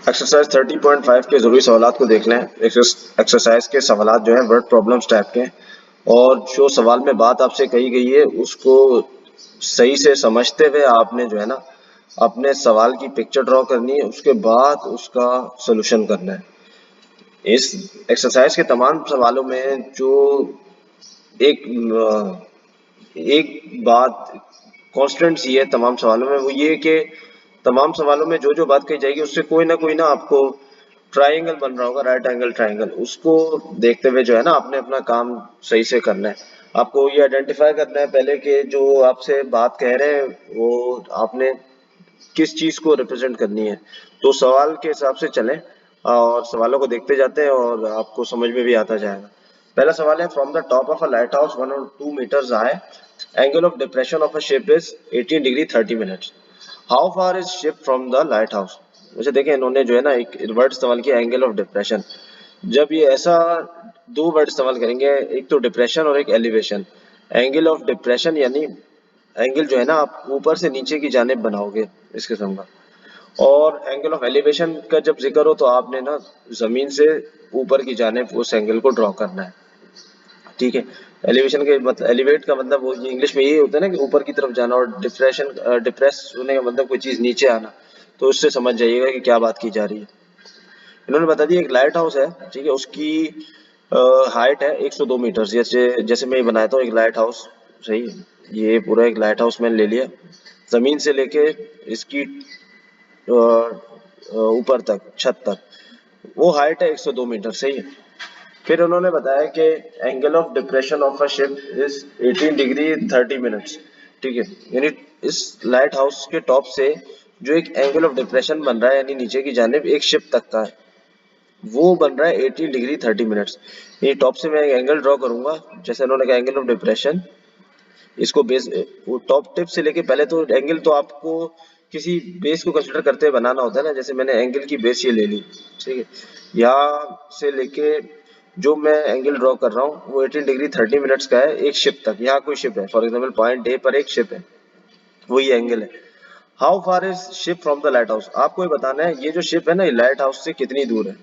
Exercise 30.5 के जरूरी सवालात को देख लें। एक्सरसाइज के सवालात जो है वर्ड प्रॉब्लम्स टाइप के, और जो सवाल में बात आपसे कही गई है उसको सही से समझते हुए आपने जो है ना अपने सवाल की पिक्चर ड्रॉ करनी है, उसके बाद उसका सोल्यूशन करना है। इस एक्सरसाइज के तमाम सवालों में जो एक एक बात कांस्टेंट सी है तमाम सवालों में, वो ये कि तमाम सवालों में जो जो बात कही जाएगी उससे कोई ना आपको ट्रायंगल बन रहा होगा, राइट एंगल ट्रायंगल, उसको देखते हुए जो है ना आपने अपना काम सही से करना है। आपको ये आइडेंटिफाई करना है पहले कि जो आपसे बात कह रहे हैं वो आपने किस चीज को रिप्रेजेंट करनी है। तो सवाल के हिसाब से चलें और सवालों को देखते जाते हैं और आपको समझ में भी आता जाएगा। पहला सवाल है, from the top of a light house 1 or 2 meters high, angle of depression of a ship is 18 degree 30 minutes. How far is ship from the light house. वैसे देखें इन्होंने जो है ना एक वर्ड इस्तेमाल किया, एंगल ऑफ डिप्रेशन। जब ये ऐसा दो वर्ड इस्तेमाल करेंगे, एक तो डिप्रेशन और एक एलिवेशन। एंगल ऑफ डिप्रेशन यानी एंगल जो है ना आप ऊपर से नीचे की जानिब बनाओगे इस किस्म का, और एंगल ऑफ एलिवेशन का जब जिक्र हो तो आपने ना जमीन से ऊपर की जानिब उस एंगल को ड्रॉ करना है। ठीक है, एलिवेशन के मतलब एलिवेट का मतलब वो इंग्लिश में ये होता है ना कि ऊपर की तरफ जाना, और डिप्रेशन डिप्रेस होने का मतलब कोई चीज नीचे आना। तो उससे समझ जाइएगा कि क्या बात की जा रही है। इन्होंने बता दिया एक लाइट हाउस है, ठीक है, उसकी हाइट है 102 मीटर। जैसे जैसे मैं ये बनाया था एक लाइट हाउस, सही है? ये पूरा एक लाइट हाउस मैंने ले लिया, जमीन से लेके इसकी ऊपर तक, छत तक, वो हाइट है 102 मीटर, सही है। फिर उन्होंने बताया कि angle of depression of a ship is 18 degree 30 minutes. ठीक है, यानी इस लाइट हाउस के टॉप से जो एक एंगल ऑफ डिप्रेशन बन रहा है यानी नीचे की जानिब एक शिप तक का है, वो बन रहा है 18 डिग्री 30 मिनट्स। ये टॉप से मैं एक एंगल ड्रॉ करूंगा, जैसे उन्होंने कहा एंगल ऑफ डिप्रेशन, इसको बेस वो टॉप टिप से लेके, पहले तो एंगल तो आपको किसी बेस को कंसीडर करते हुए बनाना होता है ना। जैसे मैंने एंगल की बेस ये ले ली, ठीक है, यहाँ से लेके जो मैं एंगल ड्रॉ कर रहा हूँ वो 18 डिग्री 30 मिनट्स का है एक शिप तक। यहाँ कोई शिप है, फॉर एग्जाम्पल पॉइंट ए पर एक शिप है, वही एंगल है। How far is ship from the light house, आपको ये बताना है ये जो शिप है ना ये लाइट हाउस से कितनी दूर है।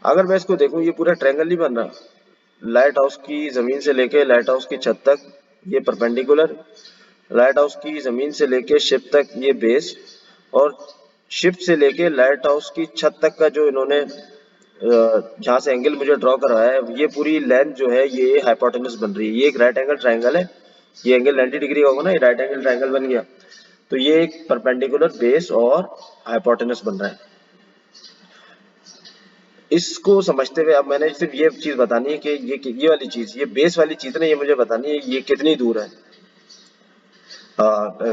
अगर मैं इसको देखूं ये पूरा ट्रायंगल नहीं बन रहा, लाइट हाउस की जमीन से लेके लाइट हाउस की छत तक ये परपेंडिकुलर, लाइट हाउस की जमीन से लेके शिप तक ये बेस, और शिप से लेके लाइट हाउस की छत तक का जो इन्होंने जहाँ से एंगल मुझे ड्रॉ करवाया है, ये पूरी लेंथ जो है ये हाइपोटेनस बन रही है। ये एक राइट एंगल ट्रायंगल है, ये एंगल 90 डिग्री का होगा ना, ये राइट एंगल ट्रायंगल बन गया। तो ये एक परपेंडिकुलर बेस और हाइपोटेनस बन रहा है। इसको समझते हुए अब मैंने सिर्फ ये चीज बतानी है कि ये वाली चीज, ये बेस वाली चीज ना, ये मुझे बतानी है ये कितनी दूर है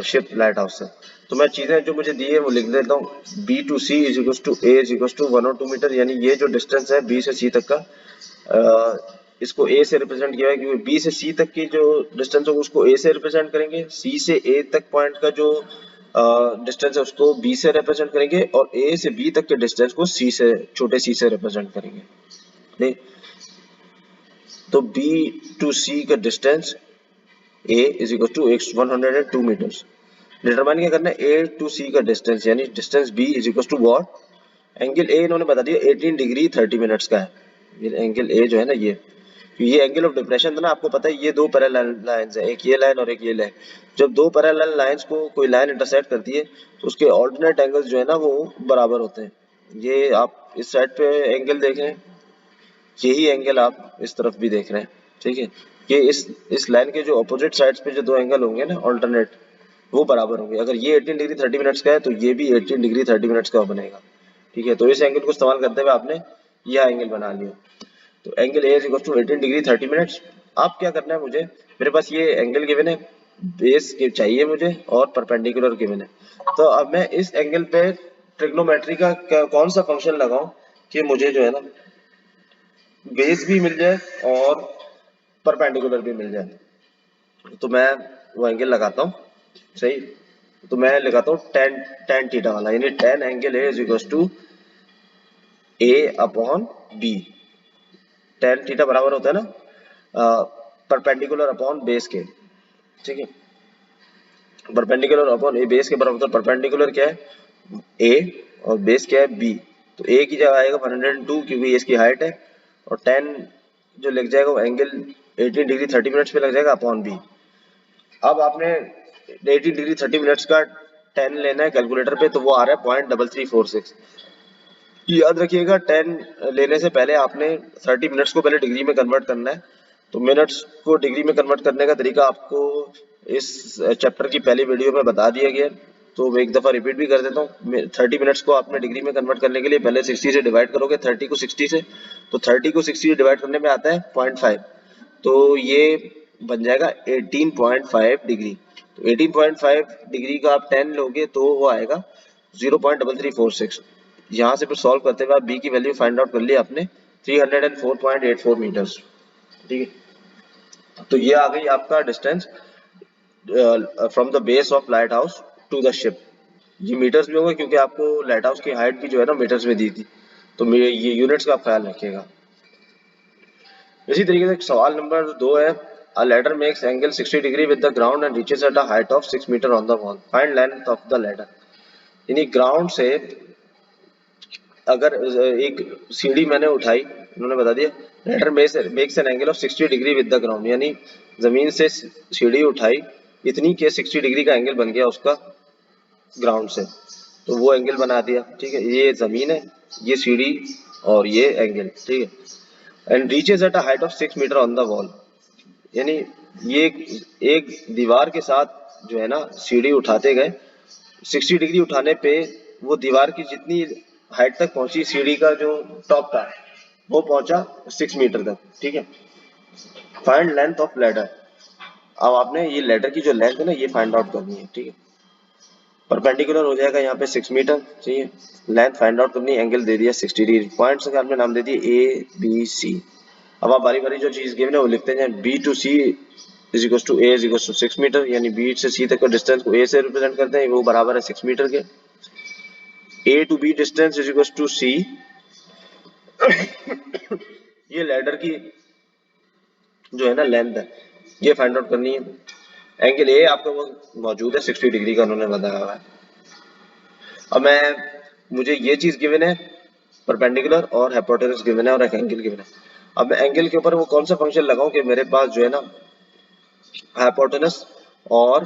शिप लाइट हाउस से। तो मैं चीजें जो मुझे दी है वो लिख देता हूँ। B to C is equal to A is equal to 1 और 2 मीटर, यानी ये जो डिस्टेंस है बी से सी तक का, इसको ए से रिप्रेजेंट किया है क्योंकि बी से सी तक की जो डिस्टेंस होगा उसको ए से रिप्रेजेंट करेंगे, सी से ए तक पॉइंट का जो डिस्टेंस है उसको बी से रिप्रेजेंट करेंगे, और ए से बी तक के डिस्टेंस को सी से, छोटे सी से रिप्रेजेंट करेंगे। नहीं, तो बी टू सी का distance A is equal to 102 metres. Determine क्या करना है, ए टू सी का डिस्टेंस, यानी distance B is equal to what, angle A इन्होंने बता दिया 18 डिग्री 30 मिनट्स का है। ये एंगल ए जो है ना ये एंगल ऑफ डिप्रेशन था ना, आपको पता है ये दो पैरेलल लाइंस है, एक ये लाइन और एक ये लाइन। जब दो पैरेलल लाइंस को कोई लाइन इंटरसेक्ट करती है तो उसके ऑल्टरनेट एंगल्स जो है ना वो बराबर होते हैं। ये आप इस साइड पे एंगल देख रहे हैं, यही एंगल आप इस तरफ भी देख रहे हैं, ठीक है। ये इस लाइन के जो अपोजिट साइड्स पे जो दो एंगल होंगे ना ऑल्टरनेट, वो बराबर होंगे। अगर ये 18 डिग्री 30 मिनट्स का है तो ये भी 18 डिग्री 30 मिनट्स का बनेगा, ठीक है। तो इस एंगल को इस्तेमाल करते हुए आपने यह एंगल बना लिया। तो angle A is equal to 18 degree 30 minutes. आप क्या करना है, मुझे मेरे पास ये एंगल गिवन है, बेस के चाहिए मुझे और परपेंडिकुलर गिवन है। तो अब मैं इस एंगल पे ट्रिग्नोमेट्री का कौन सा फंक्शन लगाऊं कि मुझे जो है ना बेस भी मिल जाए और परपेंडिकुलर भी मिल जाए। तो मैं वो एंगल लगाता हूँ, सही। तो मैं लगाता हूँ टेन टेन थीटा वाला, यानी tan angle A is equal to A upon B. Tan theta बराबर होता है ना परपेंडिकुलर अपॉन बेस के, ठीक है। परपेंडिकुलर अपॉन ए बेस के बराबर होता है। परपेंडिकुलर क्या है, ए, और बेस क्या है b, तो a की जगह आएगा 102 क्योंकि इसकी हाइट है, और 10 जो लग जाएगा वो एंगल 18 डिग्री 30 मिनट्स पे लग जाएगा अपॉन b। अब आपने 18 डिग्री 30 मिनट्स का 10 लेना है कैलकुलेटर पे, तो वो आ रहा है 0.3346। याद रखिएगा 10 लेने से पहले आपने 30 मिनट्स को पहले डिग्री में कन्वर्ट करना है। तो मिनट्स को डिग्री में कन्वर्ट करने का तरीका आपको इस चैप्टर की पहली वीडियो में बता दिया गया है, तो मैं एक दफा रिपीट भी कर देता हूँ। 30 मिनट्स को आपने डिग्री में कन्वर्ट करने के लिए पहले 60 से डिवाइड करोगे, 30 को 60 से, तो 30 को 60 से डिवाइड करने में आता है 0.5, तो ये बन जाएगा 18.5 डिग्री। तो 18.5 डिग्री का आप 10 लोगे तो वो आएगा 0.3346। यहाँ से फिर सॉल्व करते हुए आप बी की वैल्यू फाइंड आउट कर ली आपने 304.84 मीटर्स। ठीक है, तो ये आ गई आपका distance from the base of lighthouse to the ship. ये मीटर्स में होगा क्योंकि आपको लाइट हाउस की हाइट भी जो है ना मीटर्स में दी थी, तो ये यूनिट्स का आप ख्याल रखिएगा। इसी तरीके से सवाल नंबर 2 है, a ladder makes angle 60 degree with the ground and reaches at a height of 6 metre on the wall, find length of the ladder. यानी ग्राउंड से अगर एक सीढ़ी मैंने उठाई, उन्होंने बता दिया ladder makes an angle of 60 degree with the ground, यानी जमीन से सीढ़ी उठाई इतनी के 60 डिग्री का एंगल बन गया उसका ग्राउंड से, तो वो एंगल बना दिया। ठीक है, ये जमीन है, ये सीढ़ी और ये एंगल। ठीक है, and reaches at a height of 6 metre on the wall, यानी ये एक दीवार के साथ जो है ना सीढ़ी उठाते गए, 60 डिग्री उठाने पे वो दीवार की जितनी हाइट तक पहुंची, सीढ़ी का जो टॉप था वो पहुंचा 6 मीटर तक। ठीक है, फाइंड लेंथ ऑफ लैडर। अब आपने ये लैडर की जो लेंथ है ना ये फाइंड आउट करनी है। ठीक है, परपेंडिकुलर हो जाएगा यहाँ पे 6 मीटर, चाहिए लेंथ फाइंड आउट करनी, एंगल दे दिया 60 डिग्री, पॉइंट्स का आपने नाम दे दिया ए बी सी। अब आप बारी बारी जो चीज गिवन है वो लिखते हैं, B to C is equal to A is equal to 6 metre, यानी बी से सी तक का डिस्टेंस को ए से रिप्रेजेंट करते हैं, वो बराबर है 6 मीटर के। A to B distance is equal to C, ये लैडर की जो है ना लेंथ है ये फाइंड आउट करनी है। एंगल ए आपका वो मौजूद है 60 डिग्री का उन्होंने बताया हुआ है। अब मुझे ये चीज गिवन है परपेंडिकुलर और हाइपोटेनस गिवन है और एक एंगल गिवन है। अब मैं एंगल के ऊपर वो कौन सा फंक्शन लगाऊं कि मेरे पास जो है ना हाइपोटेनस और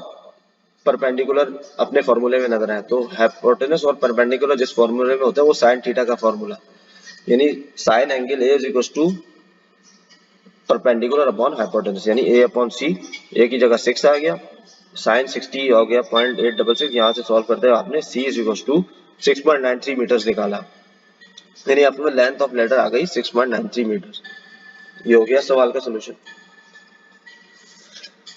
परपेंडिकुलर अपने फॉर्मूले में नजर आए, तो हाइपोटेनस और परपेंडिकुलर जिस फॉर्मूले में होता है वो साइन थीटा का फॉर्मूला, यानी sine angle A is equal to perpendicular upon hypotenuse, यानी ए अपॉन सी, ए की जगह 6 आ गया, साइन 60 हो गया 0.866, यहाँ से सॉल्व करते हैं आपने सी इज इक्वल टू 6.93 मीटर्स निकाला, यानी आपके पास लेंथ ऑफ लेडर आ गई 6.93 मीटर्स। ये हो गया सवाल का सोल्यूशन।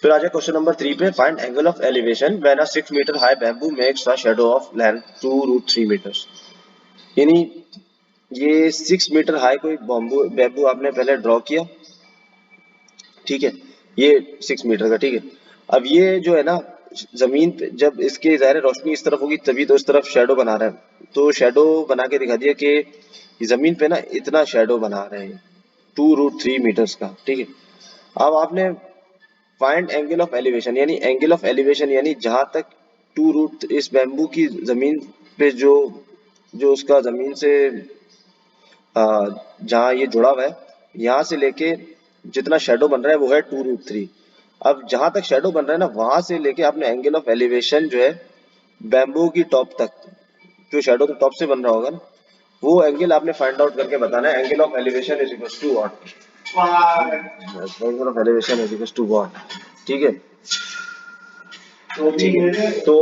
फिर आ जाए क्वेश्चन नंबर 3 पे, find angle of elevation when a 6 metre high bamboo makes a shadow of length 2√3 metres. यानी ये 6 मीटर हाई कोई बैम्बू आपने पहले ड्रॉ किया। ठीक है, ये 6 मीटर का। ठीक है, अब ये जो है ना जमीन पे जब इसकी ज़ाहिर रोशनी इस तरफ होगी तभी तो इस तरफ शेडो बना रहा है, तो शेडो बना के दिखा दिया कि जमीन पे ना इतना शेडो बना रहे हैं 2√3 मीटर्स का। ठीक है, अब आपने फाइंड एंगल ऑफ एलिवेशन, यानी एंगल ऑफ एलिवेशन यानी जहां तक 2 रूट इस बैम्बू की जमीन पे जो जो उसका जमीन से जहाँ ये जुड़ा हुआ है यहाँ से लेके जितना शेडो बन रहा है वो है 2√3। अब जहां तक शेडो बन रहा है ना वहां से लेके आपने एंगल ऑफ एलिवेशन जो है बैम्बू की टॉप तक, जो शेडो के टॉप से बन रहा होगा ना वो एंगल आपने फाइंड आउट करके बताना है। Angle of elevation is equal to what, angle of elevation is equal to what. ठीक है, ठीक है, तो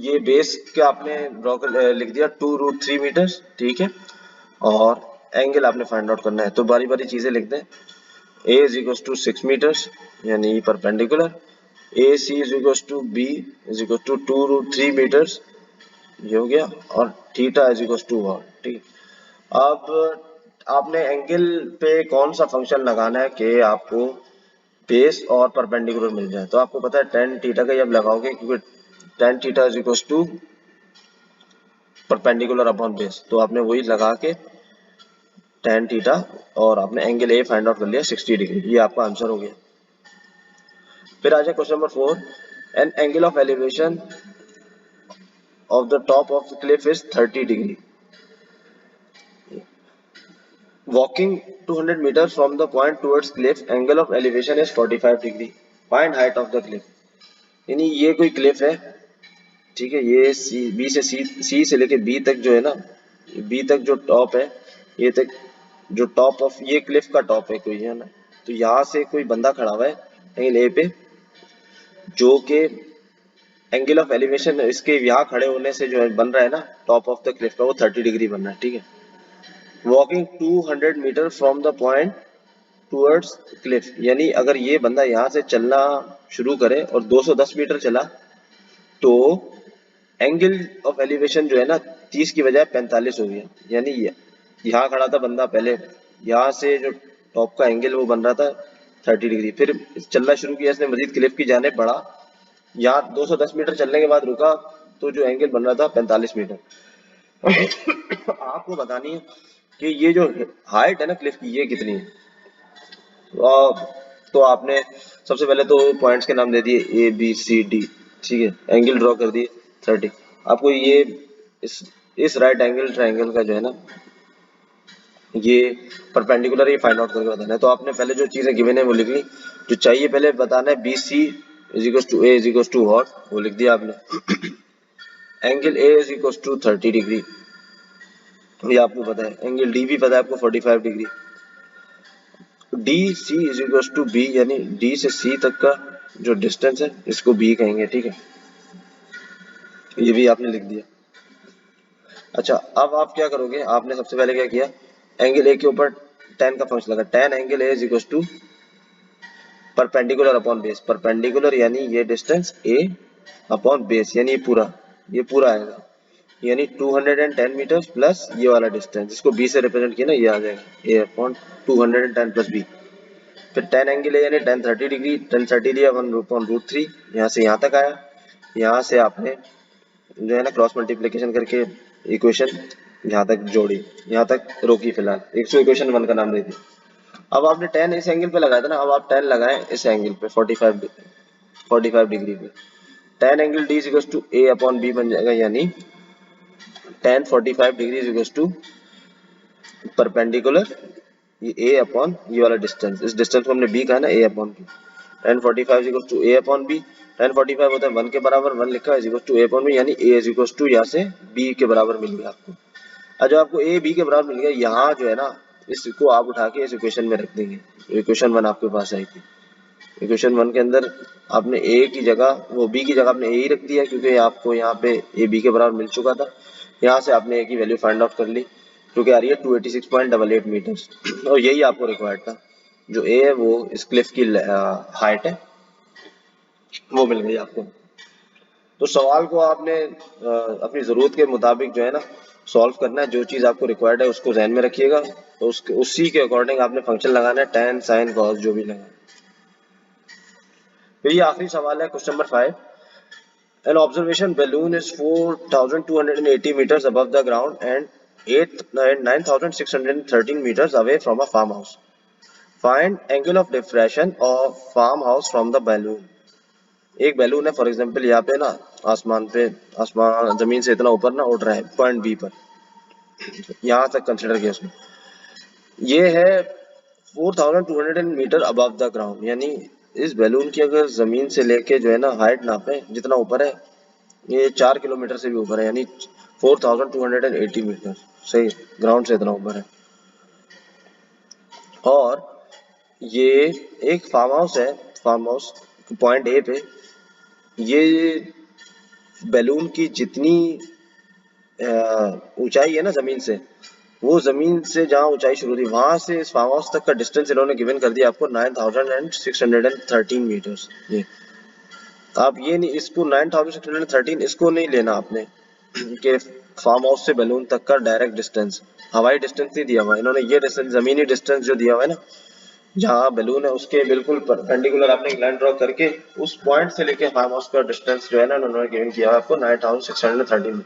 ये बेस के आपने ड्रॉ कर लिख दिया 2√3 मीटर्स। ठीक है, और एंगल आपने फाइंड आउट करना है, तो बारी बारी चीजें लिख दें। A is equal to 6 metres यानी perpendicular, A C is equal to B is equal to 2√3 metres, ये हो गया, और theta is equal to one. ठीक है, अब आपने एंगल पे कौन सा फंक्शन लगाना है कि आपको बेस और परपेंडिकुलर मिल जाए, तो आपको पता है टेन थीटा का जब लगाओगे क्योंकि tan theta is equal to perpendicular upon base, तो आपने वही लगा के टेन थीटा और आपने एंगल ए फाइंड आउट कर लिया 60 डिग्री, ये आपका आंसर हो गया। फिर आ जाए question number 4, N angle of elevation of the top of the cliff is 30 degree. Walking 200 meters from the point towards cliff, angle of elevation is 45 degree. Find height of the cliff. यानी ये कोई Cliff है, ठीक है, ये B से सी से लेके बी तक जो है ना, बी तक जो टॉप है, ये तक जो टॉप ऑफ ये क्लिफ का टॉप है कोई, है ना। तो यहाँ से कोई बंदा खड़ा हुआ है एंगल ए पे, जो के एंगल ऑफ एलिवेशन इसके यहाँ खड़े होने से जो है बन रहा है ना टॉप ऑफ द क्लिफ का, वो 30 डिग्री बन रहा है, ठीक है। Walking 200 metre from the point towards cliff, यानी अगर ये बंदा यहाँ से चलना शुरू करे और 210 मीटर चला, तो एंगल ऑफ एलिवेशन जो है ना 30 की बजाय 45 हो गया। यानी यहाँ खड़ा था बंदा पहले, यहाँ से जो टॉप का एंगल वो बन रहा था 30 डिग्री, फिर चलना शुरू किया इसने मजीद क्लिफ की जाने बढ़ा, यहाँ 210 मीटर चलने के बाद रुका, तो जो एंगल बन रहा था 45 मीटर। आपको बतानी है कि ये जो हाइट है ना क्लिफ की, ये कितनी है। तो आपने सबसे पहले तो पॉइंट्स के नाम दे दिए ABCD, ठीक है, एंगल ड्रॉ कर दिए 30। आपको ये इस राइट एंगल ट्रायंगल का जो है ना ये परपेंडिकुलर ये फाइंड आउट करके बताना है। तो आपने पहले जो चीजें गिवन है वो लिख ली, जो चाहिए पहले बताना है BC is equal to A is equal to what, वो लिख दिया आपने। Angle A is equal to 30 degree, ये आपको पता है। एंगल D भी पता है आपको 45 degree. DC is equal to B, यानी D से C तक का जो डिस्टेंस है इसको B कहेंगे, ठीक है, ये भी आपने लिख दिया। अच्छा, अब आप क्या करोगे, आपने सबसे पहले क्या किया, एंगल A के ऊपर tan का फंक्शन लगा, tan angle A is equal to perpendicular upon base, perpendicular यानी ये डिस्टेंस A अपॉन बेस, यानी ये पूरा आएगा, यानी 210 मीटर प्लस ये वाला डिस्टेंस, इसको B से रिप्रेजेंट किया ना, ये आ जाएगा A अपॉन 210 प्लस B। फिर tan एंगल है यानी tan 30 डिग्री, tan 30 लिया 1/√3, यहाँ से यहाँ तक आया, यहाँ से आपने जो है ना क्रॉस मल्टीप्लिकेशन करके इक्वेशन यहाँ तक जोड़ी, यहाँ तक रोकी फिलहाल, इक्वेशन 1 का नाम दे दी। अब आपने tan इस एंगल पे लगाया था ना, अब आप tan लगाएं इस एंगल पे 45 डिग्री पे, tan angle D equal to A upon B बन जाएगा, यानी tan 45 degree equal to perpendicular ये A अपॉन ये वाला डिस्टेंस, इस डिस्टेंस को हमने B कहा ना, A upon B, tan 45 equal to A upon B, tan 45 होता है 1 के बराबर, 1 लिखा है equal to A upon B, यानी A इज इक्वल टू यहाँ से B के बराबर मिल गया आपको। और जब आपको A B के बराबर मिल गया, यहाँ जो है ना इसको आप उठा के इस इक्वेशन में रख देंगे, इक्वेशन 1 आपके पास आई थी। इक्वेशन 1 के अंदर आपने A की जगह, वो B की जगह आपने A ही रख दिया, क्योंकि आपको यहाँ पे A B के बराबर मिल चुका था। यहाँ से आपने A की वैल्यू फाइंड आउट कर ली, जो कि आ रही है 286.88 मीटर, और यही आपको रिक्वायर्ड था। जो A है वो इस क्लिफ की हाइट है, वो मिल गई आपको। तो सवाल को आपने अपनी जरूरत के मुताबिक जो है ना सॉल्व करना है, जो चीज आपको रिक्वायर्ड है उसको ध्यान में रखिएगा, तो उसी के अकॉर्डिंग आपने फंक्शन लगाना है, tan sin cos जो भी लगाना। फिर ये आखिरी सवाल है, question number 5। An observation balloon is 4,280 meters above the ground and 9,613 meters away from a farmhouse. Find angle of diffraction of farmhouse from the balloon. एक बैलून है फॉर एग्जांपल यहाँ पे ना आसमान पे, आसमान जमीन से इतना ऊपर ना उड़ रहा है पॉइंट बी पर, यहाँ तक कंसिडर किया उसने। ये है 4,200 मीटर अबव द ग्राउंड, यानी इस बैलून की अगर जमीन से लेके जो है ना हाइट नापे, जितना ऊपर है ये 4 किलोमीटर से भी ऊपर है, यानी 4,280 मीटर, सही, ग्राउंड से इतना ऊपर है। और ये एक फार्म हाउस है, फार्म हाउस पॉइंट ए पे, ये बैलून की जितनी ऊंचाई है ना जमीन से, वो जमीन से जहाँ ऊंचाई शुरू थी वहां से इस फार्म हाउस तक का डिस्टेंस इन्होंने गिवन कर दिया आपको 9,613 मीटर्स। ये आप ये नहीं, इसको 9,613 इसको नहीं लेना आपने कि फार्म हाउस से बैलून तक का डायरेक्ट डिस्टेंस, हवाई डिस्टेंस नहीं दिया हुआ इन्होंने, ये डिस्टेंस जमीनी डिस्टेंस जो दिया हुआ है ना जहाँ बैलून है उसके बिल्कुल परपेंडिकुलर आपने एक लाइन ड्रॉ करके उस पॉइंट से लेके फार्म हाउस का डिस्टेंस जो है ना उन्होंने गिवन किया है आपको 9,613।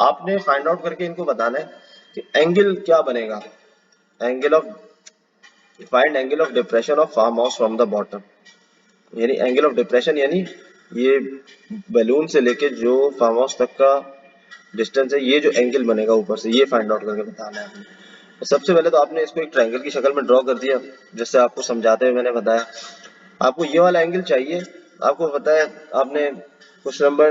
आपने फाइंड आउट करके इनको बताना है कि एंगल क्या बनेगा, angle of, find angle of depression of farmhouse from the bottom, यानी एंगल ऑफ डिप्रेशन यानी ये बैलून से लेके जो फार्म हाउस तक का डिस्टेंस है, ये जो एंगल बनेगा ऊपर से, ये फाइंड आउट करके बताना है आपने। तो सबसे पहले तो आपने इसको एक ट्रायंगल की शक्ल में ड्रॉ कर दिया, जैसे आपको समझाते हुए मैंने बताया। आपको ये वाला एंगल चाहिए। आपको पता है, आपने क्वेश्चन नंबर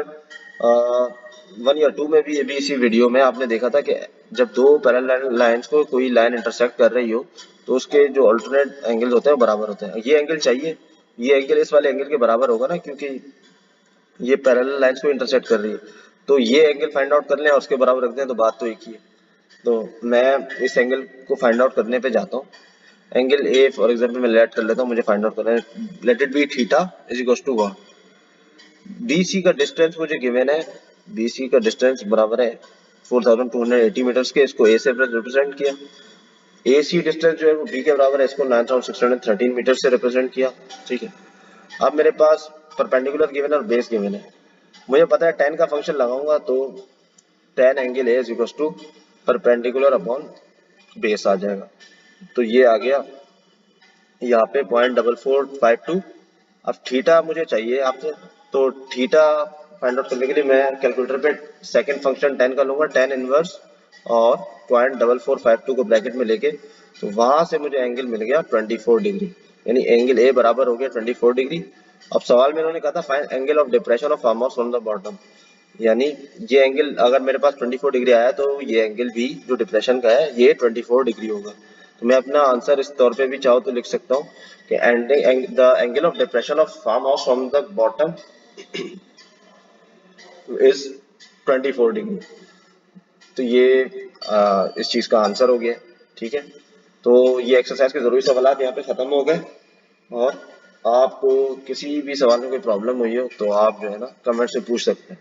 1 या 2 में भी, ये भी इसी वीडियो में आपने देखा था कि जब दो पैरेलल लाइंस को कोई लाइन इंटरसेक्ट कर रही हो तो उसके जो अल्टरनेट एंगल होते हैं वो बराबर होते हैं। ये एंगल चाहिए, ये एंगल इस वाले एंगल के बराबर होगा ना, क्योंकि ये पैरेलल लाइंस को इंटरसेक्ट कर रही है। तो ये एंगल फाइंड आउट कर लें और उसके बराबर रख दें तो बात तो एक ही है। तो मैं इस एंगल को फाइंड आउट करने पे जाता हूँ। एंगल ए फॉर एग्जांपल मैं लेट कर लेता हूँ, मुझे फाइंड आउट करना है। Let it be theta is equal to 1। B C का डिस्टेंस मुझे गिवन है, बी सी का डिस्टेंस बराबर है 4280 मीटर्स के। इसको ए से रिप्रेजेंट किया। ए सी डिस्टेंस जो है वो बी के बराबर है, इसको 9613 मीटर से रिप्रेजेंट किया। ठीक है। अब मेरे पास परपेंडिकुलर गिवन है और बेस गिवन है। मुझे पता है tan का फंक्शन लगाऊंगा तो tan angle A is equal to perpendicular upon base आ जाएगा। तो ये आ गया यहाँ पे 0.4452। अब थीटा मुझे चाहिए आपसे, तो थीटा फाइंड आउट करने के लिए मैं कैलकुलेटर पे सेकंड फंक्शन tan का लूंगा, tan इनवर्स और 0.4452 को ब्रैकेट में लेके, तो वहां से मुझे एंगल मिल गया 24 डिग्री, यानी एंगल ए बराबर हो गया 24 डिग्री। अब सवाल में इन्होंने कहा था find angle of depression of farmhouse from the bottom, यानी ये एंगल अगर मेरे पास 24 डिग्री आया तो ये एंगल भी जो डिप्रेशन का है ये 24 डिग्री होगा। तो मैं अपना आंसर इस तौर पे भी चाहो तो लिख सकता हूँ कि the angle of depression of farmhouse from the bottom is 24 degree. तो ये इस चीज का आंसर हो गया। ठीक है। तो ये एक्सरसाइज के जरूरी सवाल यहाँ पे खत्म हो गए। और आपको किसी भी सवाल में कोई प्रॉब्लम हुई हो तो आप जो है ना कमेंट से पूछ सकते हैं।